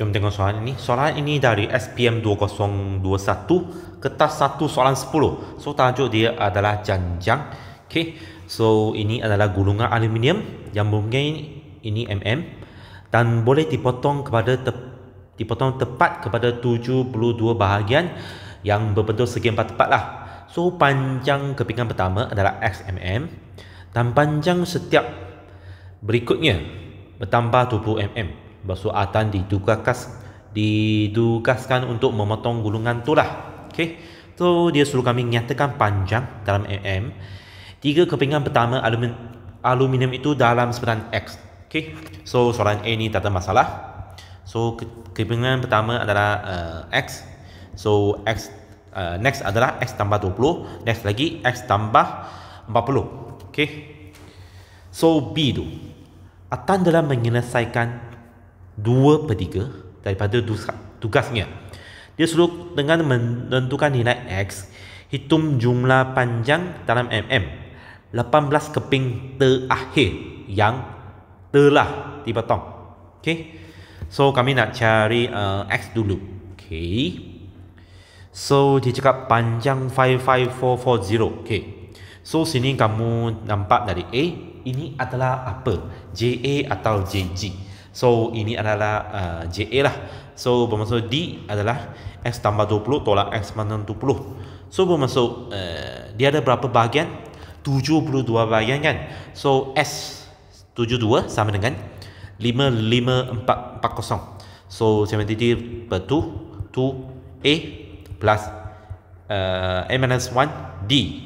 Jom tengok soalan ini. Soalan ini dari SPM 2021, kertas 1 soalan 10. So tajuk dia adalah janjang. Okay. So ini adalah gulungan aluminium yang mungkin ini mm dan boleh dipotong tepat kepada 72 bahagian yang berbentuk segi empat tepat lah. So panjang kepingan pertama adalah X mm dan panjang setiap berikutnya bertambah 20 mm. Bersuatan ditugaskan untuk memotong gulungan tu lah. Okay. So dia suruh kami nyatakan panjang dalam mm. Tiga kepingan pertama aluminium itu dalam seberan X. Okay. So soalan A ni tak ada masalah. So kepingan pertama adalah X. So X next adalah X tambah 20. Next lagi X tambah 40. Okay. So B tu, Atan dalam menyelesaikan 2/3 daripada tugasnya. Dia suruh dengan menentukan nilai X, hitung jumlah panjang dalam mm 18 keping terakhir yang telah dipotong. Okay. So kami nak cari X dulu. Okay. So dia cakap panjang 55440. Okay. So sini kamu nampak dari A, ini adalah apa? JA atau JG. So ini adalah JA lah. So bermaksud D adalah X tambah 20 tolak X mana 20. So bermaksud dia ada berapa bahagian? 72 bahagian kan. So S 72 sama dengan 55440. So 73 per 2 A plus A minus 1 D.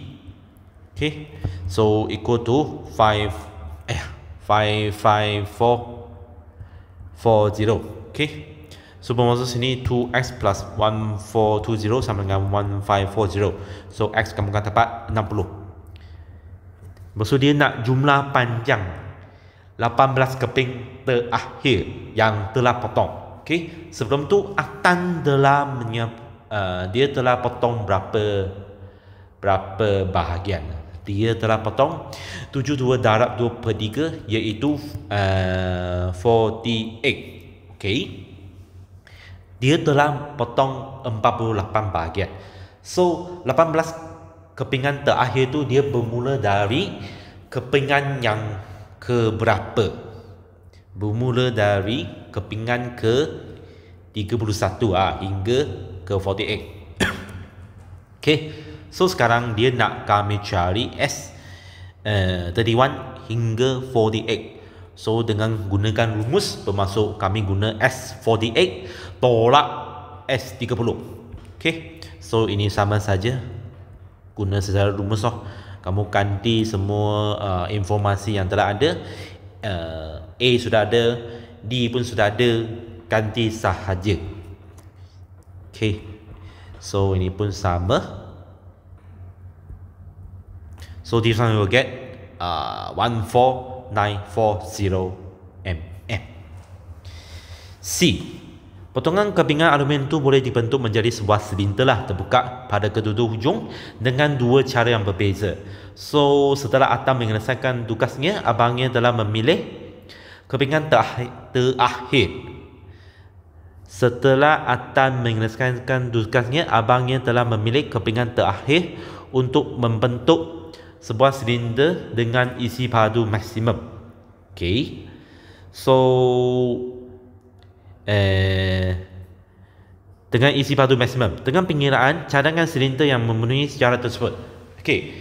Okay. So equal to 55440. Okay. So bermaksud sini 2x plus 1420 sama dengan 1540. So x kamu akan dapat 60. Maksud dia nak jumlah panjang 18 keping terakhir yang telah potong. Okay. Sebelum tu Atan telah dia telah potong berapa bahagian. Dia telah potong 72 darab 2/3 iaitu 48. Okay. Dia telah potong 48 bahagian. So 18 kepingan terakhir tu dia bermula dari kepingan yang ke berapa? Bermula dari kepingan ke 31 hingga ke 48. Okay. So sekarang dia nak kami cari S 31 hingga 48. So dengan gunakan rumus, bermaksud kami guna S48 tolak S30. Okay. So ini sama saja, guna secara rumus lah. Kamu ganti semua informasi yang telah ada. A sudah ada, D pun sudah ada, ganti sahaja. Okay. So ini pun sama. So this one will get 14940 mm. C. Potongan kepingan aluminium itu boleh dibentuk menjadi sebuah silinder lah, terbuka pada kedua hujung dengan dua cara yang berbeza. So setelah Atan menyelesaikan tugasnya, abangnya telah memilih kepingan terakhir. Setelah Atan menyelesaikan tugasnya, abangnya telah memilih kepingan terakhir untuk membentuk sebuah silinder dengan isi padu maksimum. Okay. So dengan isi padu maksimum, dengan pengiraan cadangan silinder yang memenuhi sejarah tersebut. Okay.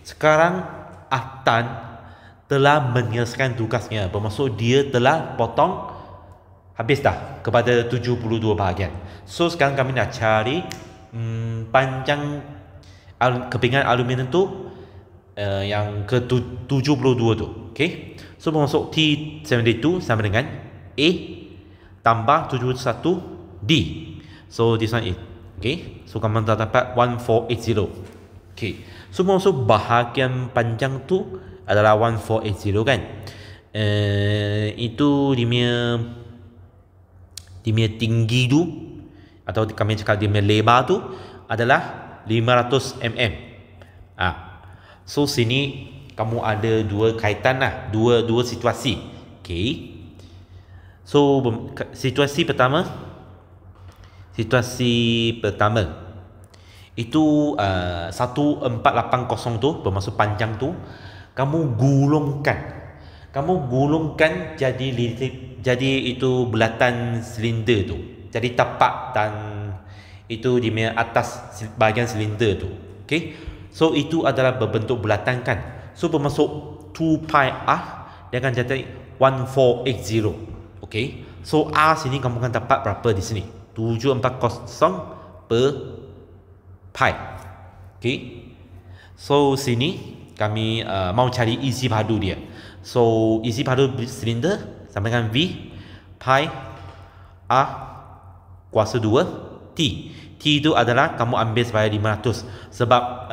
Sekarang Atan telah menyelesaikan tugasnya, bermaksud dia telah potong habis dah kepada 72 bahagian. So sekarang kami nak cari panjang kepingan aluminium tu yang ke 72 tu. Okay. So bermaksud T72 sama dengan A tambah 71 D. So this one is okay. So kamu dah dapat 1480. Okay. So bermaksud bahagian panjang tu adalah 1480 kan. Itu dia punya tinggi tu, atau kami cakap dia punya lebar tu adalah 500 mm. So sini kamu ada dua kaitan lah, dua situasi. Okay. So situasi pertama itu 1480 tu bermaksud panjang tu kamu gulungkan jadi itu bulatan silinder tu, jadi tapak dan itu di atas bahagian silinder tu. Okay, so itu adalah berbentuk bulatan kan. So bermaksud 2 pi r dia akan jadi 1480. Okay, so r sini kamu akan dapat berapa di sini? 740 per pi. Okay, so sini kami mau cari isi padu dia. So isi padu silinder sama dengan V pi R kuasa 2 T. T itu adalah kamu ambil sebagai 500 sebab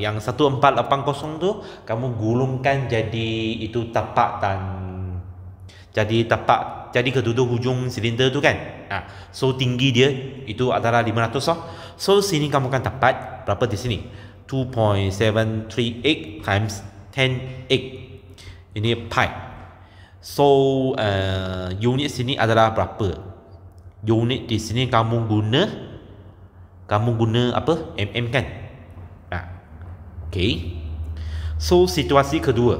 yang 1480 tu kamu gulungkan jadi itu tapak dan jadi kedua hujung silinder tu kan. So tinggi dia itu adalah 500 oh. So sini kamu akan dapat berapa di sini? 2.738 times 10x. Ini pi. So unit sini adalah berapa? Unit di sini kamu guna apa? mm kan? Okay. So situasi kedua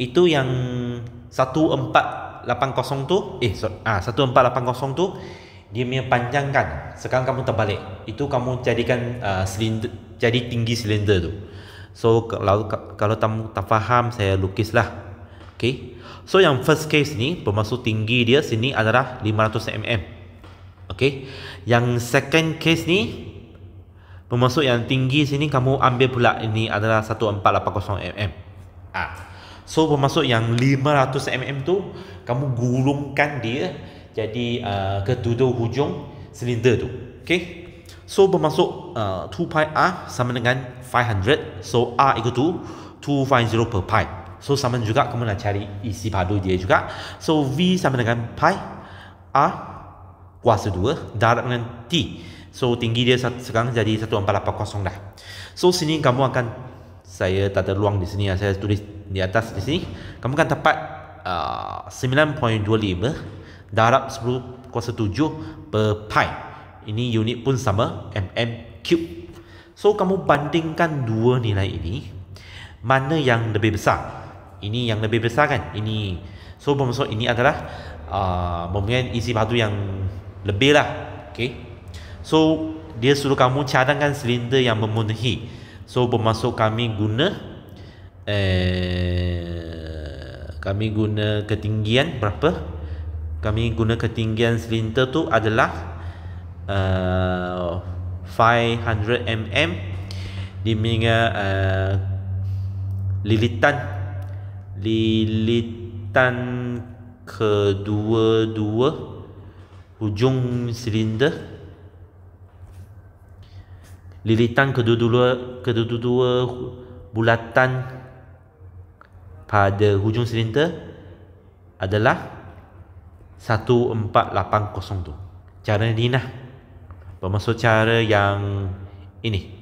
itu yang 1480 tu 1480 tu dia punya panjang kan. Sekarang kamu terbalik. Itu kamu jadikan silinder, jadi tinggi silinder tu. So kalau kamu tak faham saya lukislah. Okay. So yang first case ni bermaksud tinggi dia sini adalah 500 mm. Okay. Yang second case ni bermaksud yang tinggi sini kamu ambil pula ini adalah 1480 mm. So bermaksud yang 500 mm tu kamu gulungkan dia jadi kedua hujung silinder tu. Okay. So bermaksud 2 pi r sama dengan 500. So r equal to 250 per pi. So sama juga kamu nak cari isi padu dia juga. So V sama dengan pi r kuasa 2 darab dengan T. So tinggi dia sekarang jadi 1480 dah. So sini kamu akan, saya tak ada ruang di sini, saya tulis di atas di sini. Kamu akan dapat 9.25 darab 10 kuasa 7 per pi. Ini unit pun sama, mm cube. So kamu bandingkan dua nilai ini, mana yang lebih besar? Ini yang lebih besar kan? Ini. So bermaksud ini adalah mempunyai isi padu yang lebih lah. Okay. So dia suruh kamu cadangkan silinder yang memenuhi. So bermaksud kami guna ketinggian berapa? Kami guna ketinggian silinder tu adalah 500 mm dengan lilitan kedua-dua hujung silinder. Lilitan kedua-dua bulatan pada hujung silinder adalah 1480 tu. Cara ni lah. Bermaksud cara yang ini.